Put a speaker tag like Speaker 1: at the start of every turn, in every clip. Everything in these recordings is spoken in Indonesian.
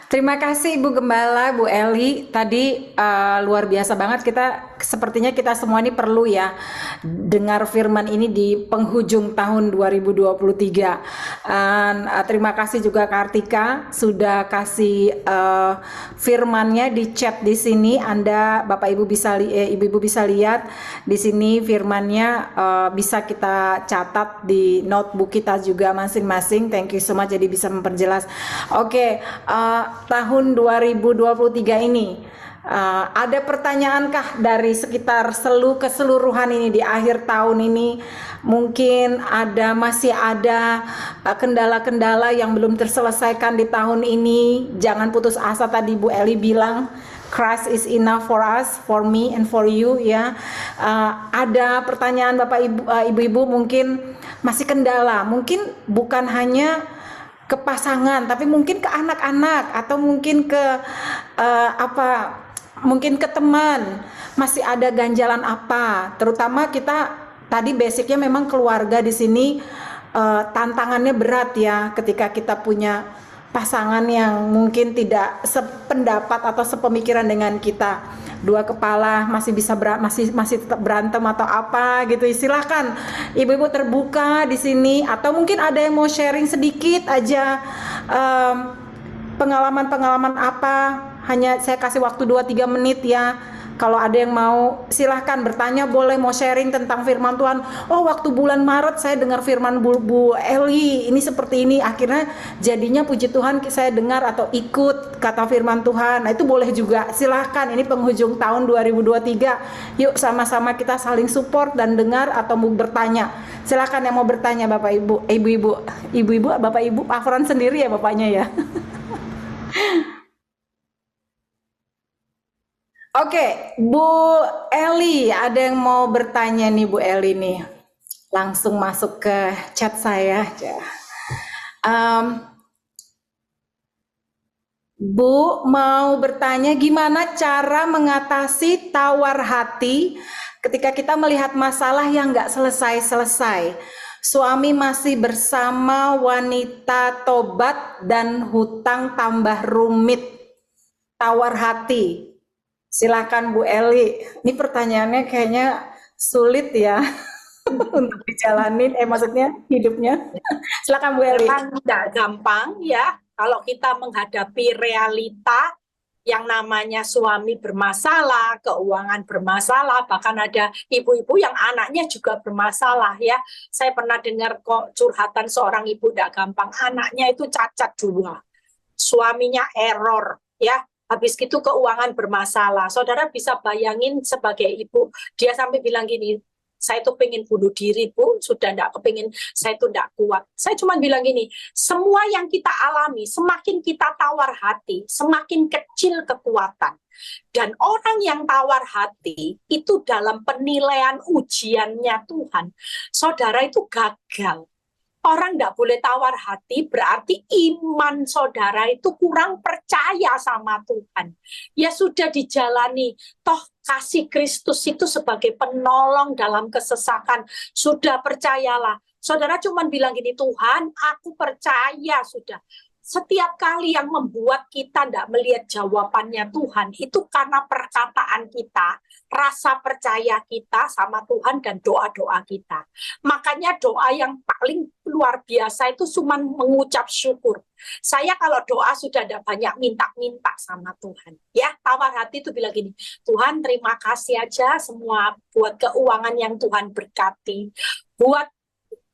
Speaker 1: Terima kasih Ibu Gembala, Bu Eli. Tadi luar biasa banget, sepertinya kita semua ini perlu ya dengar firman ini di penghujung tahun 2023. Terima kasih juga Kartika sudah kasih firmannya di chat di sini. Anda Bapak Ibu Ibu-ibu bisa lihat di sini firmannya, bisa kita catat di notebook kita juga masing-masing. Thank you so much, jadi bisa memperjelas. Oke, tahun 2023 ini ada pertanyaankah dari sekitar keseluruhan ini di akhir tahun ini? Mungkin masih ada kendala-kendala yang belum terselesaikan di tahun ini. Jangan putus asa, tadi Bu Eli bilang Christ is enough for us, for me and for you ya. Ada pertanyaan Bapak Ibu-ibu mungkin masih kendala, mungkin bukan hanya ke pasangan, tapi mungkin ke anak-anak atau mungkin ke mungkin ke teman, masih ada ganjalan apa? Terutama kita tadi basicnya memang keluarga di sini, tantangannya berat ya ketika kita punya pasangan yang mungkin tidak sependapat atau sepemikiran dengan kita. Dua kepala masih tetap berantem atau apa gitu. Silahkan ibu-ibu terbuka di sini, atau mungkin ada yang mau sharing sedikit aja pengalaman-pengalaman apa. Hanya saya kasih waktu 2-3 menit ya. Kalau ada yang mau, silahkan bertanya, boleh mau sharing tentang firman Tuhan. Oh, waktu bulan Maret saya dengar firman Bu Eli, ini seperti ini. Akhirnya jadinya puji Tuhan saya dengar atau ikut kata firman Tuhan. Nah, itu boleh juga. Silahkan, ini penghujung tahun 2023. Yuk sama-sama kita saling support dan dengar atau mau bertanya. Silahkan yang mau bertanya Bapak Ibu, Ibu-ibu, Bapak Ibu, Afran sendiri ya Bapaknya ya. Oke, Bu Eli, ada yang mau bertanya nih Bu Eli nih. Langsung masuk ke chat saya aja. Bu mau bertanya gimana cara mengatasi tawar hati ketika kita melihat masalah yang nggak selesai-selesai. Suami masih bersama wanita tobat dan hutang tambah rumit. Tawar hati. Silakan Bu Eli. Ini pertanyaannya kayaknya sulit ya untuk dijalanin. Maksudnya hidupnya. Silakan Bu Eli.
Speaker 2: Memang tidak gampang ya kalau kita menghadapi realita yang namanya suami bermasalah, keuangan bermasalah, bahkan ada ibu-ibu yang anaknya juga bermasalah ya. Saya pernah dengar kok curhatan seorang ibu, tidak gampang, anaknya itu cacat 2, suaminya error ya. Habis itu keuangan bermasalah. Saudara bisa bayangin sebagai ibu, dia sampai bilang gini, saya tuh pengen bunuh diri Bu, sudah enggak kepingin, saya tuh enggak kuat. Saya cuma bilang gini, semua yang kita alami, semakin kita tawar hati, semakin kecil kekuatan. Dan orang yang tawar hati, itu dalam penilaian ujiannya Tuhan, saudara itu gagal. Orang tidak boleh tawar hati, berarti iman saudara itu kurang percaya sama Tuhan. Ya sudah dijalani, toh kasih Kristus itu sebagai penolong dalam kesesakan. Sudah percayalah. Saudara cuma bilang gini, Tuhan aku percaya sudah. Setiap kali yang membuat kita tidak melihat jawabannya Tuhan, itu karena perkataan kita, rasa percaya kita sama Tuhan dan doa-doa kita. Makanya doa yang paling luar biasa itu cuma mengucap syukur. Saya kalau doa sudah ada banyak minta-minta sama Tuhan. Ya, tawar hati itu bilang gini, Tuhan terima kasih aja semua buat keuangan yang Tuhan berkati. Buat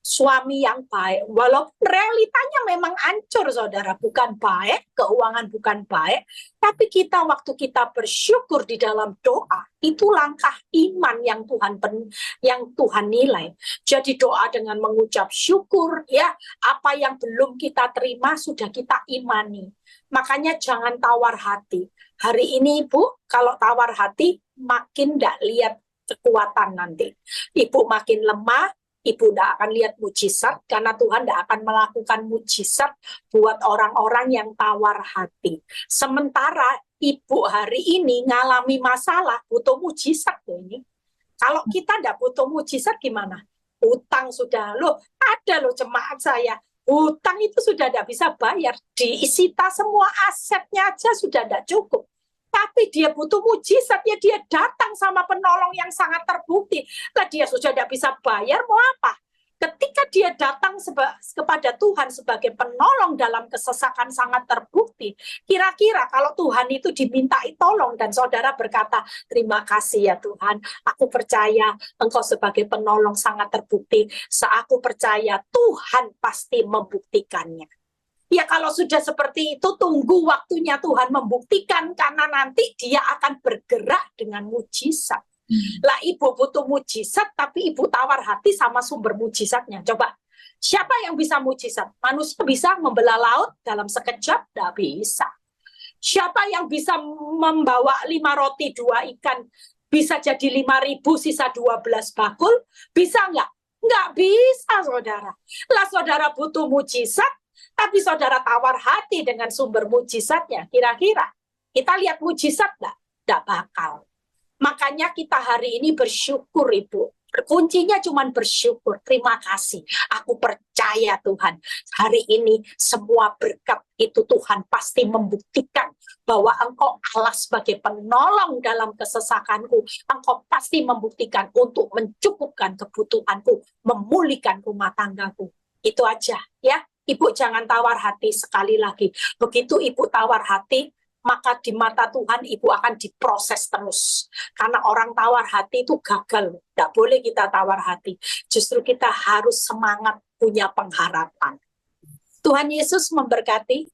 Speaker 2: suami yang baik, walaupun realitanya memang hancur saudara, bukan baik, keuangan bukan baik, tapi waktu kita bersyukur di dalam doa, itu langkah iman yang Tuhan nilai. Jadi doa dengan mengucap syukur, ya apa yang belum kita terima sudah kita imani. Makanya jangan tawar hati. Hari ini Ibu, kalau tawar hati makin tidak lihat kekuatan nanti. Ibu makin lemah, Ibu tidak akan lihat mujizat karena Tuhan tidak akan melakukan mujizat buat orang-orang yang tawar hati. Sementara ibu hari ini ngalami masalah, butuh mujizat loh ini. Kalau kita tidak butuh mujizat gimana? Utang sudah, loh ada loh jemaat saya, utang itu sudah tidak bisa bayar, disita semua asetnya aja sudah tidak cukup. Tapi dia butuh mujizat, ya dia datang sama penolong yang sangat terbukti. Lah dia sudah tidak bisa bayar, mau apa? Ketika dia datang kepada Tuhan sebagai penolong dalam kesesakan sangat terbukti, kira-kira kalau Tuhan itu dimintai tolong dan saudara berkata, terima kasih ya Tuhan, aku percaya Engkau sebagai penolong sangat terbukti, aku percaya Tuhan pasti membuktikannya. Ya kalau sudah seperti itu, tunggu waktunya Tuhan membuktikan, karena nanti dia akan bergerak dengan mujizat. Lah ibu butuh mujizat, tapi ibu tawar hati sama sumber mujizatnya. Coba, siapa yang bisa mujizat? Manusia bisa membelah laut dalam sekejap? Tidak bisa. Siapa yang bisa membawa 5 roti 2 ikan bisa jadi 5.000 sisa 12 bakul? Bisa nggak? Nggak bisa, saudara. Lah saudara butuh mujizat, tapi saudara tawar hati dengan sumber mujizatnya. Kira-kira kita lihat mujizat nggak? Nggak bakal. Makanya kita hari ini bersyukur, Ibu. Kuncinya cuma bersyukur. Terima kasih. Aku percaya Tuhan. Hari ini semua berkat itu Tuhan pasti membuktikan bahwa Engkau Allah sebagai penolong dalam kesesakanku. Engkau pasti membuktikan untuk mencukupkan kebutuhanku, memulihkan rumah tanggaku. Itu aja ya. Ibu jangan tawar hati sekali lagi. Begitu Ibu tawar hati, maka di mata Tuhan ibu akan diproses terus. Karena orang tawar hati itu gagal. Tidak boleh kita tawar hati. Justru kita harus semangat punya pengharapan. Tuhan Yesus memberkati.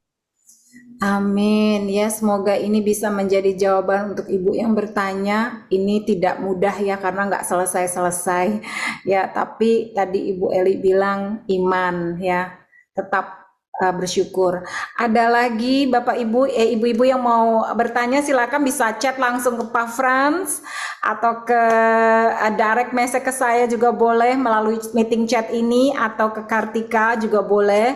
Speaker 1: Amin. Ya, semoga ini bisa menjadi jawaban untuk ibu yang bertanya. Ini tidak mudah ya, karena nggak selesai-selesai. Ya, tapi tadi Ibu Eli bilang iman ya. Tetap bersyukur. Ada lagi Bapak Ibu, ibu-ibu yang mau bertanya silakan bisa chat langsung ke Pak Frans atau ke direct message ke saya juga boleh melalui meeting chat ini, atau ke Kartika juga boleh.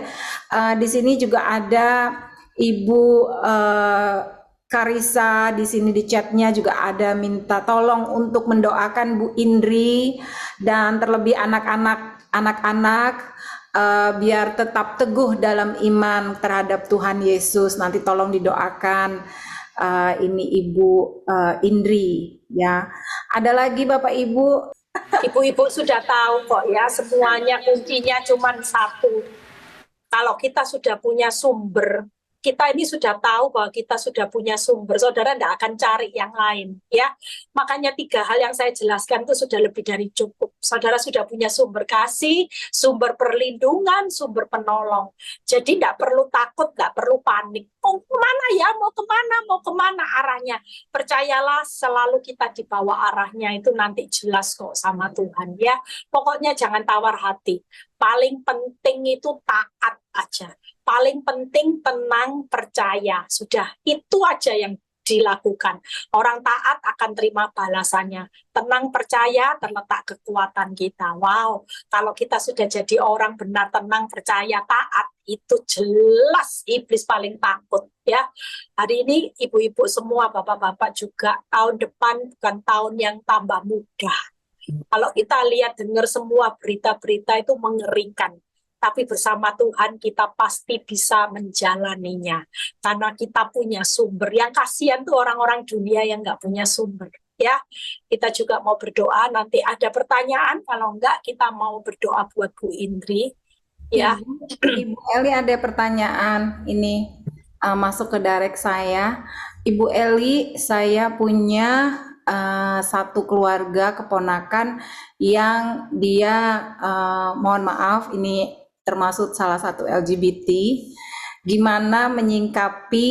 Speaker 1: Di sini juga ada Ibu Karisa, di sini di chatnya juga ada minta tolong untuk mendoakan Bu Indri dan terlebih anak-anak biar tetap teguh dalam iman terhadap Tuhan Yesus. Nanti tolong didoakan ini Ibu Indri ya. Ada lagi Bapak Ibu?
Speaker 2: Ibu-ibu sudah tahu kok ya, semuanya kuncinya cuma satu. Kalau kita sudah punya sumber, kita ini sudah tahu bahwa kita sudah punya sumber, saudara tidak akan cari yang lain ya. Makanya 3 hal yang saya jelaskan itu sudah lebih dari cukup. Saudara sudah punya sumber kasih, sumber perlindungan, sumber penolong. Jadi tidak perlu takut, tidak perlu panik. Mau kemana ya? Mau kemana arahnya? Percayalah, selalu kita dibawa arahnya itu nanti jelas kok sama Tuhan ya. Pokoknya jangan tawar hati. Paling penting itu taat aja. Paling penting tenang, percaya. Sudah, itu aja yang dilakukan. Orang taat akan terima balasannya. Tenang, percaya, terletak kekuatan kita. Wow, kalau kita sudah jadi orang benar, tenang, percaya, taat, itu jelas iblis paling takut ya. Hari ini ibu-ibu semua, bapak-bapak juga, tahun depan bukan tahun yang tambah mudah. Kalau kita lihat, dengar semua berita-berita itu mengerikan. Tapi bersama Tuhan kita pasti bisa menjalaninya. Karena kita punya sumber. Yang kasihan tuh orang-orang dunia yang nggak punya sumber. Ya, kita juga mau berdoa. Nanti ada pertanyaan. Kalau enggak, kita mau berdoa buat Bu Indri. Ya.
Speaker 1: Ibu Eli ada pertanyaan. Ini masuk ke direct saya. Ibu Eli, saya punya satu keluarga keponakan yang dia mohon maaf, ini termasuk salah satu LGBT. Gimana menyingkapi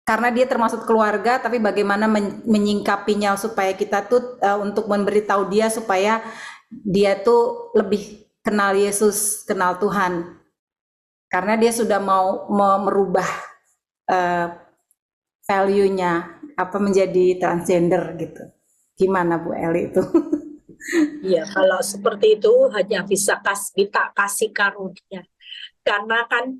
Speaker 1: karena dia termasuk keluarga, tapi bagaimana menyingkapinya supaya kita tuh untuk memberitahu dia supaya dia tuh lebih kenal Yesus, kenal Tuhan. Karena dia sudah mau merubah value-nya menjadi transgender gitu. Gimana Bu Eli itu?
Speaker 2: Ya, kalau seperti itu hanya bisa kita kasih karunia. Karena kan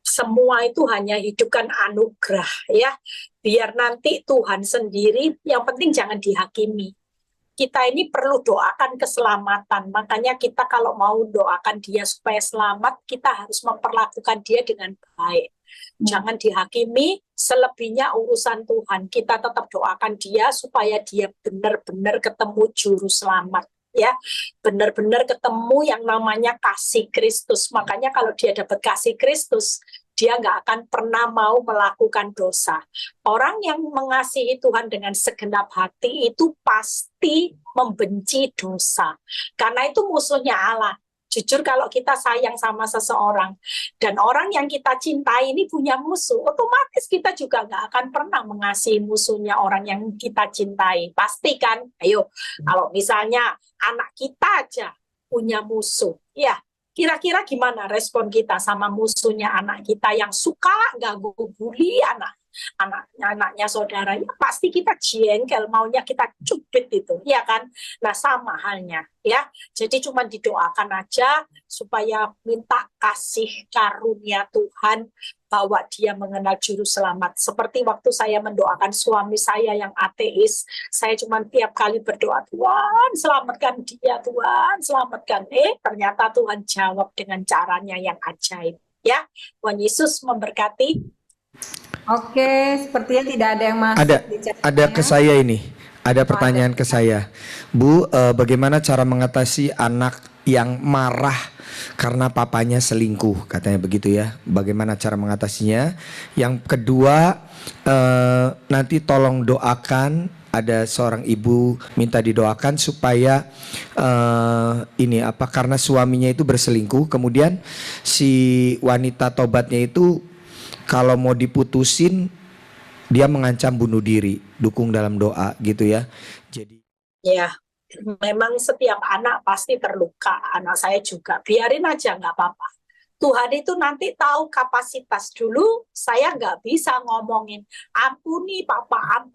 Speaker 2: semua itu hanya hidup kan anugerah ya. Biar nanti Tuhan sendiri, yang penting jangan dihakimi. Kita ini perlu doakan keselamatan. Makanya kita kalau mau doakan dia supaya selamat, kita harus memperlakukan dia dengan baik. Jangan dihakimi, selebihnya urusan Tuhan. Kita tetap doakan dia supaya dia benar-benar ketemu juru selamat. Ya, benar-benar ketemu yang namanya kasih Kristus. Makanya kalau dia dapat kasih Kristus, dia nggak akan pernah mau melakukan dosa. Orang yang mengasihi Tuhan dengan segenap hati itu pasti membenci dosa. Karena itu musuhnya Allah. Jujur kalau kita sayang sama seseorang dan orang yang kita cintai ini punya musuh, otomatis kita juga nggak akan pernah mengasihi musuhnya orang yang kita cintai. Pasti kan? Ayo, kalau misalnya anak kita aja punya musuh, ya kira-kira gimana respon kita sama musuhnya anak kita yang suka ganggu bully anaknya saudara, ya pasti kita jengkel, maunya kita cubit itu, ya kan? Nah sama halnya ya, jadi cuma didoakan aja supaya minta kasih karunia Tuhan bahwa dia mengenal juru selamat. Seperti waktu saya mendoakan suami saya yang ateis, saya cuma tiap kali berdoa, Tuhan selamatkan dia, Tuhan selamatkan. Ternyata Tuhan jawab dengan caranya yang ajaib. Ya, Tuhan Yesus memberkati.
Speaker 1: Oke, sepertinya tidak ada yang masuk
Speaker 3: Ada,
Speaker 1: di
Speaker 3: ada ke
Speaker 1: chatnya.
Speaker 3: saya ini. Ada pertanyaan ke saya, Bu. Bagaimana cara mengatasi anak yang marah karena papanya selingkuh? Katanya begitu ya. Bagaimana cara mengatasinya? Yang kedua, nanti tolong doakan. Ada seorang ibu minta didoakan supaya karena suaminya itu berselingkuh, kemudian si wanita tobatnya itu kalau mau diputusin dia mengancam bunuh diri, dukung dalam doa gitu ya. Jadi
Speaker 2: Ya, memang setiap anak pasti terluka. Anak saya juga. Biarin aja, nggak apa-apa. Tuhan itu nanti tahu kapasitas. Dulu saya nggak bisa ngomongin, ampuni papa.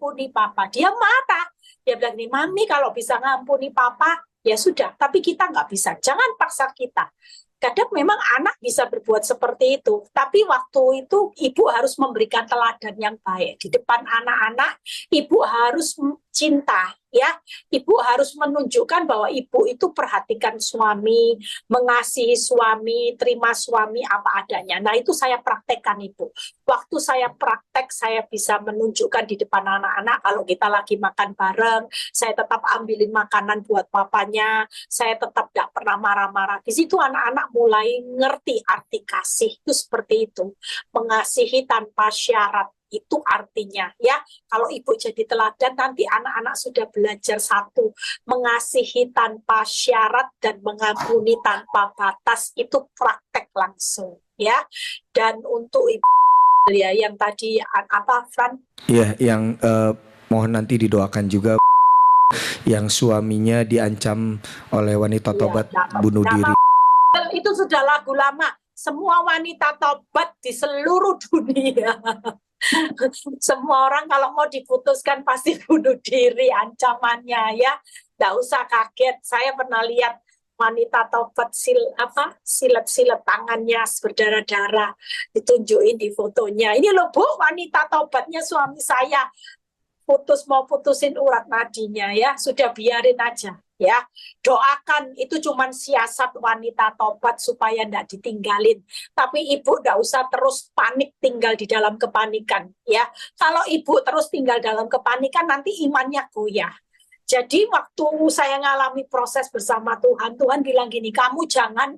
Speaker 2: Dia marah. Dia bilang, nih mami kalau bisa ngampuni papa, ya sudah. Tapi kita nggak bisa. Jangan paksa kita. Kadang memang anak bisa berbuat seperti itu, tapi waktu itu ibu harus memberikan teladan yang baik. Di depan anak-anak, ibu harus cinta, ya. Ibu harus menunjukkan bahwa ibu itu perhatikan suami, mengasihi suami, terima suami apa adanya. Nah, itu saya praktekkan Ibu. Waktu saya praktek, saya bisa menunjukkan di depan anak-anak kalau kita lagi makan bareng, saya tetap ambilin makanan buat papanya, saya tetap tidak pernah marah-marah. Di situ anak-anak mulai ngerti arti kasih itu seperti itu. Mengasihi tanpa syarat. Itu artinya ya, kalau ibu jadi teladan nanti anak-anak sudah belajar satu, mengasihi tanpa syarat dan mengampuni tanpa batas, itu praktek langsung ya. Dan untuk ibu ya yang tadi apa Fran?
Speaker 3: ya, yang mohon nanti didoakan juga yang suaminya diancam oleh wanita tobat bunuh diri.
Speaker 2: Itu sudah lagu lama. Semua wanita tobat di seluruh dunia. Semua orang kalau mau diputuskan pasti bunuh diri ancamannya ya. Nggak usah kaget. Saya pernah lihat wanita tobat silet-silet tangannya berdarah-darah, ditunjukin di fotonya. Ini loh Bu, wanita tobatnya suami saya mau putusin urat nadinya ya, sudah biarin aja ya. Doakan, itu cuman siasat wanita tobat supaya enggak ditinggalin. Tapi ibu enggak usah terus panik tinggal di dalam kepanikan ya. Kalau ibu terus tinggal dalam kepanikan nanti imannya goyah. Jadi waktu saya ngalami proses bersama Tuhan, Tuhan bilang gini, kamu jangan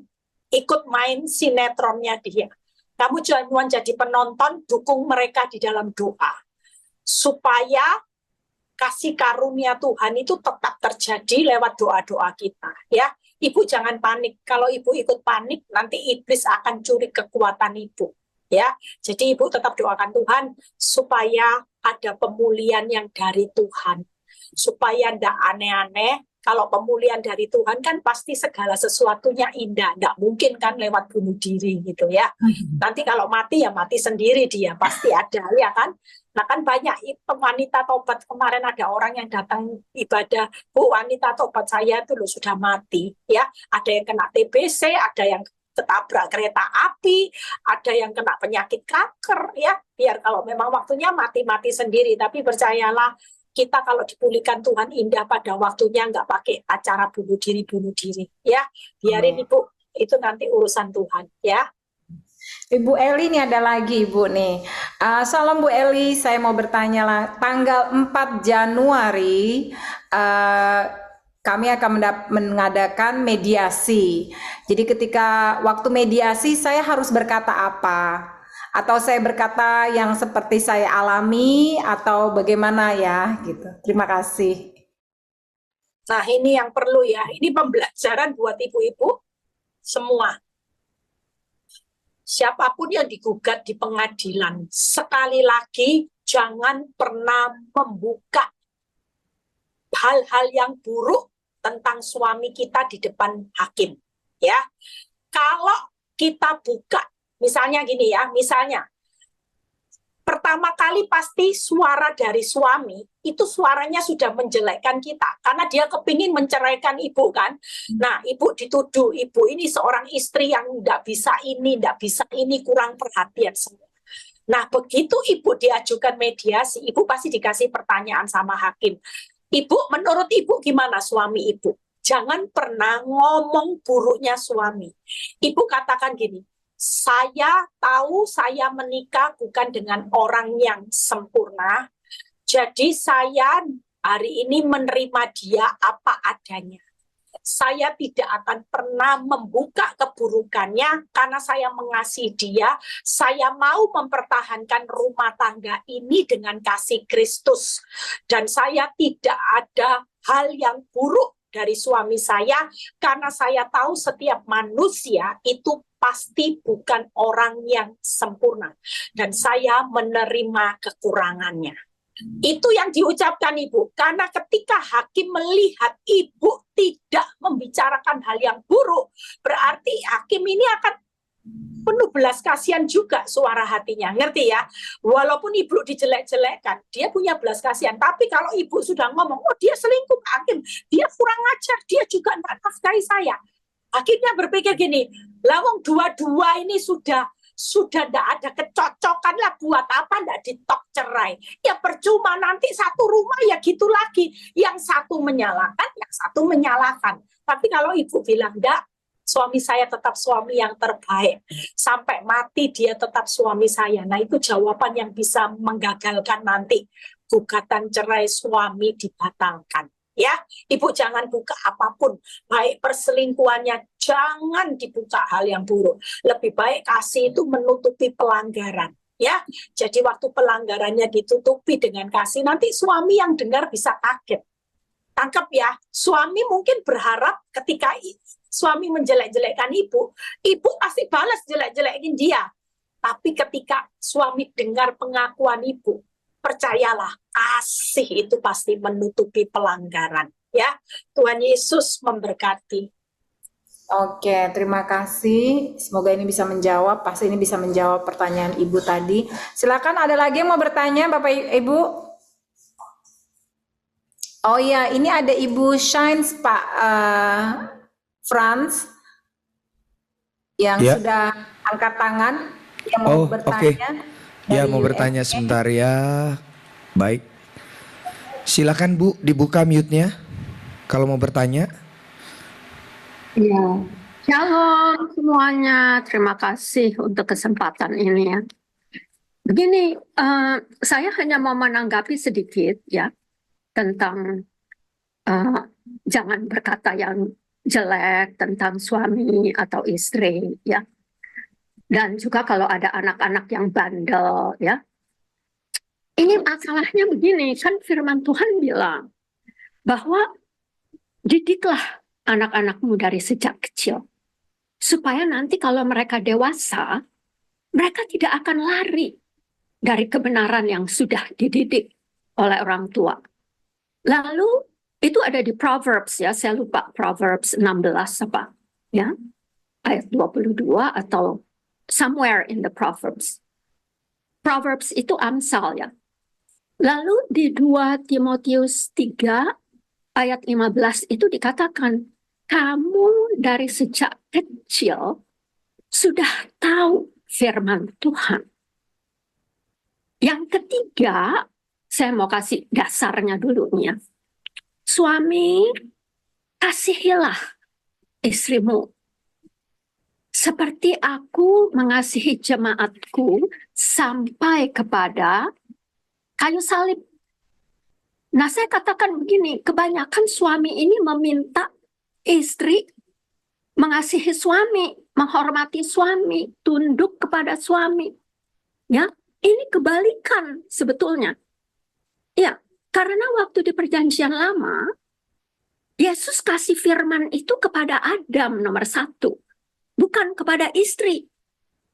Speaker 2: ikut main sinetronnya dia. Kamu jangan jadi penonton, dukung mereka di dalam doa. Supaya kasih karunia Tuhan itu tetap terjadi lewat doa-doa kita ya. Ibu jangan panik. Kalau ibu ikut panik nanti iblis akan curi kekuatan ibu ya. Jadi ibu tetap doakan Tuhan supaya ada pemulihan yang dari Tuhan, supaya ndak aneh-aneh. Kalau pemulihan dari Tuhan kan pasti segala sesuatunya indah. Nggak mungkin kan lewat bunuh diri gitu ya. Nanti kalau mati ya mati sendiri dia. Pasti ada ya kan. Nah kan banyak wanita tobat. Kemarin ada orang yang datang ibadah. Bu, wanita tobat saya itu loh sudah mati. Ya, ada yang kena TBC, ada yang ketabrak kereta api, ada yang kena penyakit kanker ya. Biar kalau memang waktunya mati-mati sendiri. Tapi percayalah, kita kalau dipulihkan Tuhan indah pada waktunya, nggak pakai acara bunuh diri ya. Biarin Ibu, itu nanti urusan Tuhan ya.
Speaker 1: Ibu Eli ini ada lagi Ibu nih. Salam Bu Eli, saya mau bertanya lah. Tanggal 4 Januari kami akan mengadakan mediasi. Jadi ketika waktu mediasi saya harus berkata apa? Atau saya berkata yang seperti saya alami atau bagaimana ya gitu. Terima kasih.
Speaker 2: Nah ini yang perlu ya. Ini pembelajaran buat ibu-ibu semua. Siapapun yang digugat di pengadilan, sekali lagi jangan pernah membuka hal-hal yang buruk tentang suami kita di depan hakim. Ya, kalau kita buka, misalnya gini ya, misalnya pertama kali pasti suara dari suami itu suaranya sudah menjelekkan kita karena dia kepingin menceraikan ibu kan. Nah ibu dituduh, ibu ini seorang istri yang nggak bisa ini, kurang perhatian semua. Nah begitu ibu diajukan mediasi, ibu pasti dikasih pertanyaan sama hakim. Ibu, menurut ibu gimana suami ibu? Jangan pernah ngomong buruknya suami. Ibu katakan gini, saya tahu saya menikah bukan dengan orang yang sempurna, jadi saya hari ini menerima dia apa adanya. Saya tidak akan pernah membuka keburukannya karena saya mengasihi dia. Saya mau mempertahankan rumah tangga ini dengan kasih Kristus. Dan saya tidak ada hal yang buruk dari suami saya karena saya tahu setiap manusia itu pasti bukan orang yang sempurna. Dan saya menerima kekurangannya. Itu yang diucapkan ibu, karena ketika hakim melihat ibu tidak membicarakan hal yang buruk, berarti hakim ini akan penuh belas kasihan juga suara hatinya, ngerti ya? Walaupun ibu dijelek-jelekkan, dia punya belas kasihan. Tapi kalau ibu sudah ngomong, oh dia selingkuh hakim, dia kurang ajar, dia juga tidak nafkahi saya. Hakimnya berpikir gini, lawang dua-dua ini sudah tidak ada kecocokan lah, buat apa ndak ditok cerai? Ya percuma, nanti satu rumah ya gitu lagi. Yang satu menyalahkan, yang satu menyalahkan. Tapi kalau ibu bilang enggak, suami saya tetap suami yang terbaik. Sampai mati dia tetap suami saya. Nah itu jawaban yang bisa menggagalkan nanti gugatan cerai suami dibatalkan. Ya, ibu jangan buka apapun, baik perselingkuhannya, jangan dibuka hal yang buruk. Lebih baik kasih itu menutupi pelanggaran. Ya, jadi waktu pelanggarannya ditutupi dengan kasih, nanti suami yang dengar bisa kaget. Tangkap ya, suami mungkin berharap ketika suami menjelek-jelekkan ibu, ibu pasti balas jelek-jelekin dia. Tapi ketika suami dengar pengakuan ibu, percayalah, kasih itu pasti menutupi pelanggaran. Ya, Tuhan Yesus memberkati.
Speaker 1: Oke, terima kasih. Semoga ini bisa menjawab. Pasti ini bisa menjawab pertanyaan Ibu tadi. Silakan, ada lagi yang mau bertanya, Bapak Ibu? Oh iya, ini ada Ibu Shines, Pak Franz, yang sudah angkat tangan, yang mau bertanya.
Speaker 3: Ya, mau bertanya sebentar ya. Baik. Silakan Bu, dibuka mute-nya kalau mau bertanya.
Speaker 4: Ya, shalom semuanya. Terima kasih untuk kesempatan ini ya. Begini, saya hanya mau menanggapi sedikit ya tentang jangan berkata yang jelek tentang suami atau istri ya. Dan juga kalau ada anak-anak yang bandel ya. Ini masalahnya begini, kan firman Tuhan bilang bahwa didiklah anak-anakmu dari sejak kecil. Supaya nanti kalau mereka dewasa, mereka tidak akan lari dari kebenaran yang sudah dididik oleh orang tua. Lalu Itu ada di Proverbs ya, saya lupa Proverbs 16 apa ya, ayat 22 atau somewhere in the Proverbs. Proverbs itu Amsal ya. Lalu di 2 Timotius 3 ayat 15 itu dikatakan, kamu dari sejak kecil sudah tahu firman Tuhan. Yang ketiga, saya mau kasih dasarnya dulu nih ya. Suami, kasihilah istrimu seperti aku mengasihi jemaatku sampai kepada kayu salib. Nah, saya katakan begini, kebanyakan suami ini meminta istri mengasihi suami, menghormati suami, tunduk kepada suami. Ya, ini kebalikan sebetulnya. Ya, karena waktu di Perjanjian Lama, Yesus kasih firman itu kepada Adam nomor 1, bukan kepada istri.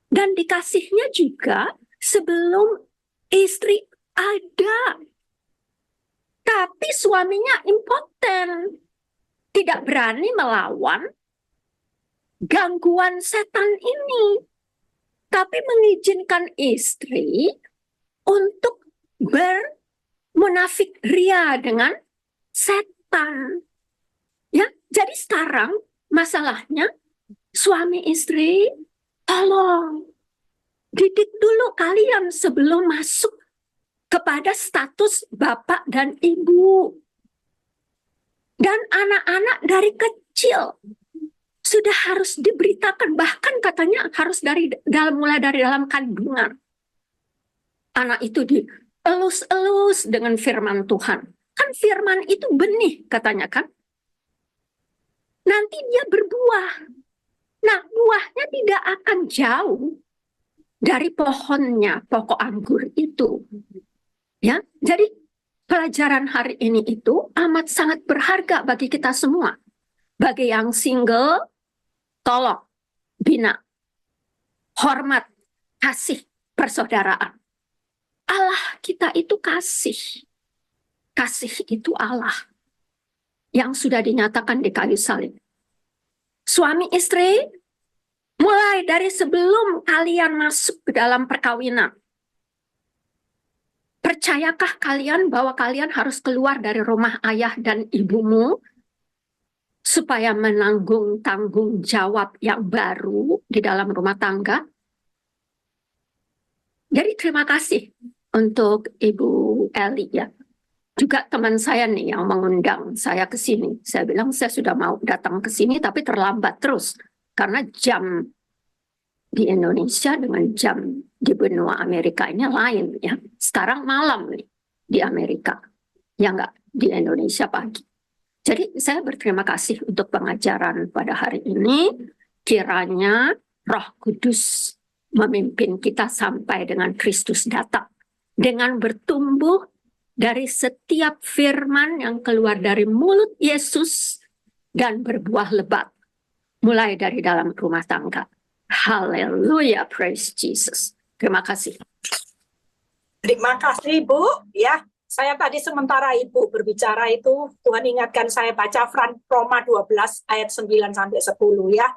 Speaker 4: Dan dikasihnya juga sebelum istri ada. Tapi suaminya impoten, tidak berani melawan gangguan setan ini. Tapi mengizinkan istri untuk bermunafik ria dengan setan. Ya, jadi sekarang masalahnya suami istri, tolong didik dulu kalian sebelum masuk kepada status bapak dan ibu. Dan anak-anak dari kecil sudah harus diberitakan, bahkan katanya harus mulai dari dalam kandungan. Anak itu dielus-elus dengan firman Tuhan. Kan firman itu benih katanya kan. Nanti dia berbuah. Nah, buahnya tidak akan jauh dari pohonnya, pokok anggur itu. Ya, jadi pelajaran hari ini itu amat sangat berharga bagi kita semua. Bagi yang single, tolong bina, hormat, kasih persaudaraan. Allah kita itu kasih. Kasih itu Allah yang sudah dinyatakan di kayu salib. Suami istri, mulai dari sebelum kalian masuk ke dalam perkawinan, percayakah kalian bahwa kalian harus keluar dari rumah ayah dan ibumu supaya menanggung tanggung jawab yang baru di dalam rumah tangga? Jadi terima kasih untuk Ibu Eli ya. Juga teman saya nih yang mengundang saya ke sini. Saya bilang saya sudah mau datang ke sini tapi terlambat terus. Karena jam di Indonesia dengan jam di benua Amerika ini lain ya. Sekarang malam nih di Amerika. Ya enggak, di Indonesia pagi. Jadi saya berterima kasih untuk pengajaran pada hari ini. Kiranya Roh Kudus memimpin kita sampai dengan Kristus datang. Dengan bertumbuh dari setiap firman yang keluar dari mulut Yesus dan berbuah lebat. Mulai dari dalam rumah tangga. Haleluya, praise Jesus. Terima kasih.
Speaker 2: Terima kasih, Bu. Ya, saya tadi sementara Ibu berbicara itu, Tuhan ingatkan saya baca Roma 12 ayat 9 sampai 10 ya.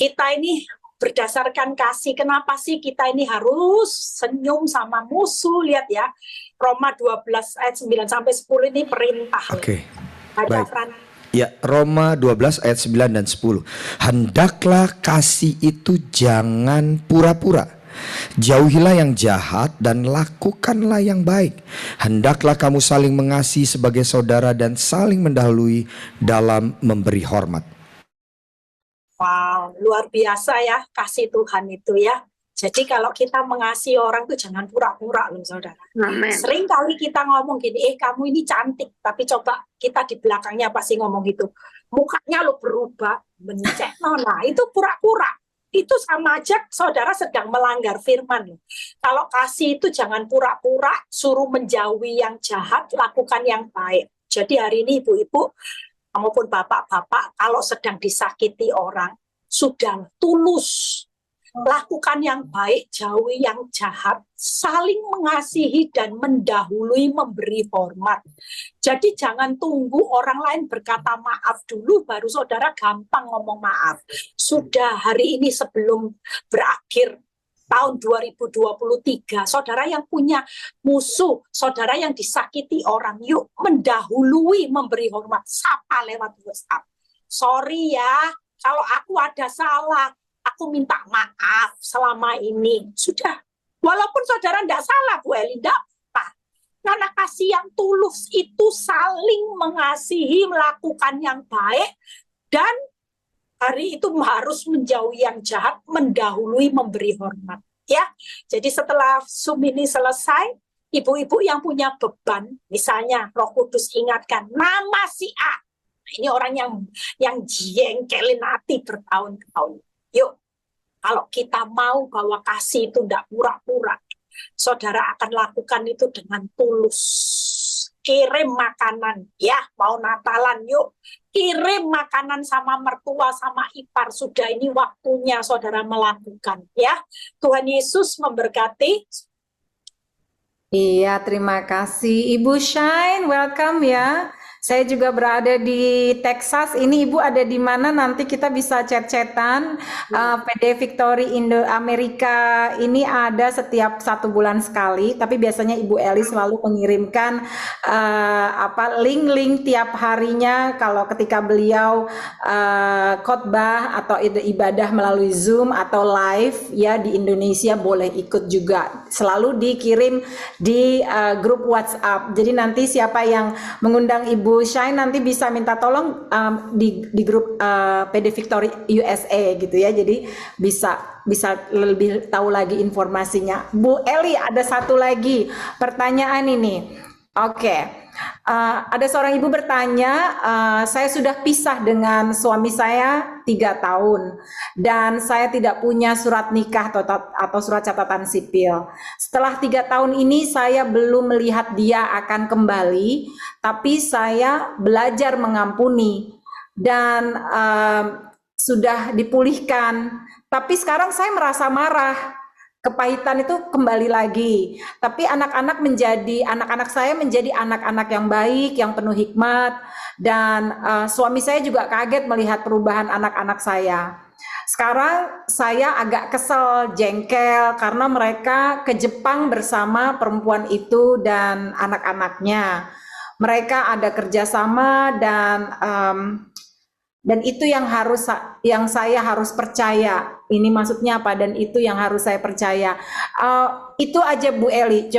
Speaker 2: Kita ini berdasarkan kasih, kenapa sih kita ini harus senyum sama musuh? Lihat ya, Roma 12 ayat 9 sampai 10 ini perintah.
Speaker 3: Oke.
Speaker 2: Baca
Speaker 3: Baik. Ya, Roma 12 ayat 9 dan 10. Hendaklah kasih itu jangan pura-pura. Jauhilah yang jahat dan lakukanlah yang baik. Hendaklah kamu saling mengasihi sebagai saudara dan saling mendahului dalam memberi hormat.
Speaker 2: Wow, luar biasa ya kasih Tuhan itu ya. Jadi kalau kita mengasihi orang itu jangan pura-pura loh saudara.
Speaker 4: Amen.
Speaker 2: Sering kali kita ngomong gini, kamu ini cantik. Tapi coba kita di belakangnya pasti ngomong gitu. Mukanya lo berubah, mencek. Nah itu pura-pura. Itu sama aja saudara sedang melanggar firman loh. Kalau kasih itu jangan pura-pura, suruh menjauhi yang jahat, lakukan yang baik. Jadi hari ini ibu-ibu maupun bapak-bapak kalau sedang disakiti orang, sudah tulus Lakukan yang baik, jauhi yang jahat, saling mengasihi dan mendahului memberi hormat. Jadi jangan tunggu orang lain berkata maaf dulu baru saudara gampang ngomong maaf. Sudah hari ini sebelum berakhir tahun 2023, saudara yang punya musuh, saudara yang disakiti orang, yuk mendahului memberi hormat. Sapa lewat WhatsApp. Sorry ya, kalau aku ada salah, aku minta maaf selama ini. Sudah. Walaupun saudara tidak salah, Bu Eli, tidak apa. Karena kasih yang tulus itu saling mengasihi, melakukan yang baik, dan hari itu harus menjauhi yang jahat, mendahului memberi hormat. Ya, jadi setelah Zoom ini selesai, ibu-ibu yang punya beban, misalnya Roh Kudus ingatkan, nama si A. Ini orang yang jengkelin hati bertahun-tahun. Yuk, kalau kita mau bahwa kasih itu tidak pura-pura, saudara akan lakukan itu dengan tulus. Kirim makanan, ya, mau Natalan, yuk. Kirim makanan sama mertua, sama ipar. Sudah ini waktunya saudara melakukan, ya. Tuhan Yesus memberkati.
Speaker 1: Iya, terima kasih. Ibu Shine, welcome ya. Saya juga berada di Texas. Ini Ibu ada di mana? Nanti kita bisa chat-chatan. PD Victory Indo Amerika ini ada setiap 1 bulan sekali. Tapi biasanya Ibu Eli selalu mengirimkan link-link tiap harinya. Kalau ketika beliau khotbah atau ibadah melalui Zoom atau live ya di Indonesia boleh ikut juga. Selalu dikirim di grup WhatsApp. Jadi nanti siapa yang mengundang Ibu Shine nanti bisa minta tolong di grup PD Victory USA gitu ya. Jadi bisa lebih tahu lagi informasinya. Bu Eli, ada satu lagi pertanyaan ini. Oke. Ada seorang ibu bertanya, saya sudah pisah dengan suami saya 3 tahun dan saya tidak punya surat nikah atau surat catatan sipil. Setelah 3 tahun ini saya belum melihat dia akan kembali, tapi saya belajar mengampuni dan sudah dipulihkan. Tapi sekarang saya merasa marah. Kepahitan itu kembali lagi, tapi anak-anak saya menjadi anak-anak yang baik, yang penuh hikmat, dan suami saya juga kaget melihat perubahan anak-anak saya. Sekarang saya agak kesel, jengkel, karena mereka ke Jepang bersama perempuan itu dan anak-anaknya. Mereka ada kerjasama dan itu yang saya harus percaya. Ini maksudnya apa? Dan itu yang harus saya percaya. Itu aja Bu Eli.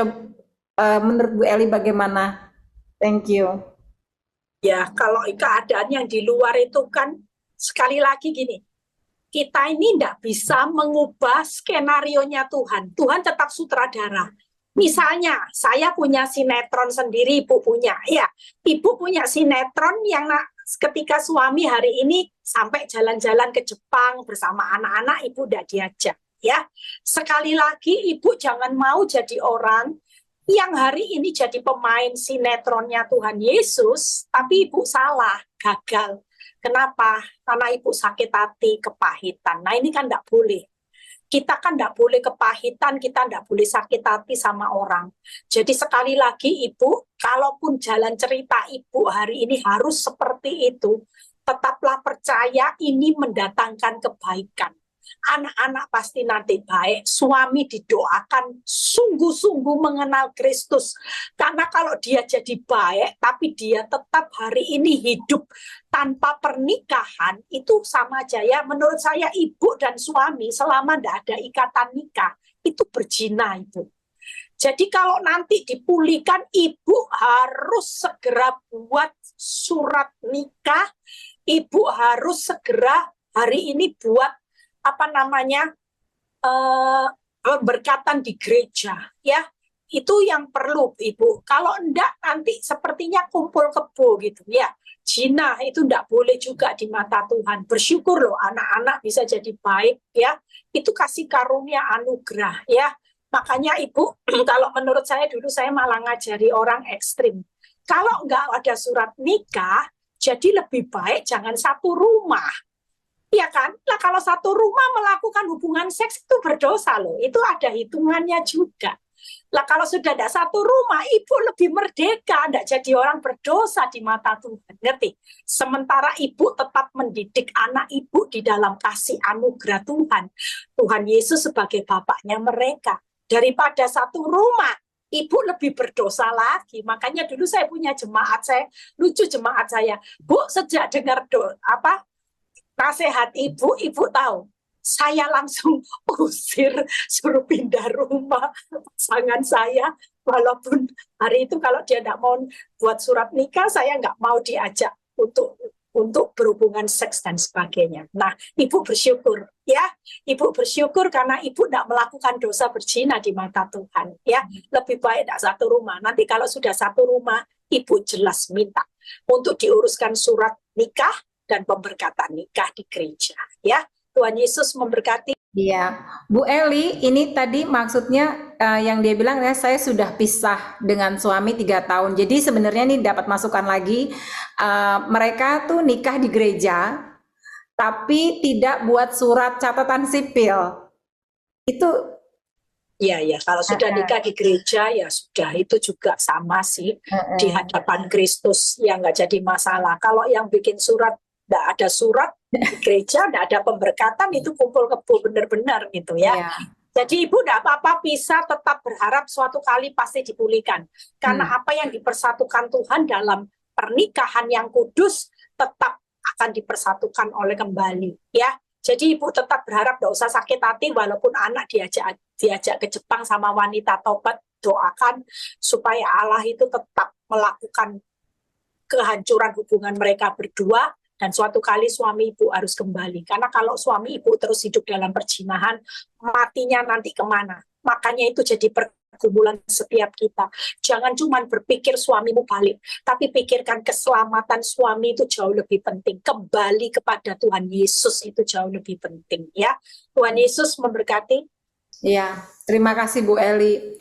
Speaker 1: Menurut Bu Eli bagaimana? Thank you.
Speaker 2: Ya, kalau keadaan yang di luar itu kan sekali lagi gini. Kita ini tidak bisa mengubah skenarionya Tuhan. Tuhan tetap sutradara. Misalnya, saya punya sinetron sendiri, Ibu punya. Ya, Ibu punya sinetron yang ketika suami hari ini sampai jalan-jalan ke Jepang bersama anak-anak, Ibu udah diajak. Ya, sekali lagi Ibu jangan mau jadi orang yang hari ini jadi pemain sinetronnya Tuhan Yesus, tapi Ibu salah, gagal. Kenapa? Karena Ibu sakit hati, kepahitan. Nah ini kan tidak boleh. Kita kan tidak boleh kepahitan, kita tidak boleh sakit hati sama orang. Jadi sekali lagi Ibu, kalaupun jalan cerita Ibu hari ini harus seperti itu, tetaplah percaya ini mendatangkan kebaikan. Anak-anak pasti nanti baik, suami didoakan sungguh-sungguh mengenal Kristus. Karena kalau dia jadi baik, tapi dia tetap hari ini hidup tanpa pernikahan, itu sama aja ya. Menurut saya ibu dan suami selama tidak ada ikatan nikah, itu berzina itu. Jadi kalau nanti dipulihkan, ibu harus segera buat surat nikah, ibu harus segera hari ini buat berkatan di gereja, ya. Itu yang perlu Ibu. Kalau enggak nanti sepertinya kumpul kebo gitu ya. Zina itu enggak boleh juga di mata Tuhan. Bersyukur loh anak-anak bisa jadi baik ya. Itu kasih karunia anugerah ya. Makanya Ibu, kalau menurut saya dulu saya malah ngajari orang ekstrim. Kalau enggak ada surat nikah, jadi lebih baik jangan satu rumah. Ya kan? Nah, kalau satu rumah melakukan hubungan seks itu berdosa loh. Itu ada hitungannya juga. Lah kalau sudah tidak satu rumah, ibu lebih merdeka, tidak jadi orang berdosa di mata Tuhan. Ngerti? Sementara ibu tetap mendidik anak ibu di dalam kasih anugerah Tuhan. Tuhan Yesus sebagai bapaknya mereka. Daripada satu rumah, ibu lebih berdosa lagi. Makanya dulu saya punya jemaat, saya lucu jemaat saya. Bu, sejak dengar nasihat ibu tahu. Saya langsung usir, suruh pindah rumah pasangan saya. Walaupun hari itu kalau dia tidak mau buat surat nikah, saya nggak mau diajak untuk berhubungan seks dan sebagainya. Nah, ibu bersyukur ya, ibu bersyukur karena ibu tidak melakukan dosa berzina di mata Tuhan ya. Lebih baik tidak satu rumah. Nanti kalau sudah satu rumah, ibu jelas minta untuk diuruskan surat nikah dan pemberkatan nikah di gereja ya. Tuhan Yesus memberkati.
Speaker 1: Iya, Bu Eli, ini tadi maksudnya yang dia bilang ya, saya sudah pisah dengan suami 3 tahun. Jadi sebenarnya ini dapat masukan lagi, mereka tuh nikah di gereja, tapi tidak buat surat catatan sipil. Itu
Speaker 2: Ya, kalau sudah nikah di gereja ya sudah, itu juga sama sih di hadapan Kristus yang nggak jadi masalah. Kalau yang bikin surat, nggak ada surat di gereja, nggak ada pemberkatan, itu kumpul kebo benar-benar gitu ya. Jadi ibu nggak apa-apa, bisa tetap berharap suatu kali pasti dipulihkan. Karena apa yang dipersatukan Tuhan dalam pernikahan yang kudus tetap akan dipersatukan oleh kembali ya. Jadi ibu tetap berharap nggak usah sakit hati walaupun anak diajak ke Jepang sama wanita tobat, doakan supaya Allah itu tetap melakukan kehancuran hubungan mereka berdua dan suatu kali suami ibu harus kembali. Karena kalau suami ibu terus hidup dalam perzinahan, matinya nanti kemana? Makanya itu jadi pergumulan setiap kita. Jangan cuma berpikir suamimu balik, tapi pikirkan keselamatan suami itu jauh lebih penting. Kembali kepada Tuhan Yesus itu jauh lebih penting ya. Tuhan Yesus memberkati.
Speaker 1: ya, terima kasih Bu Eli.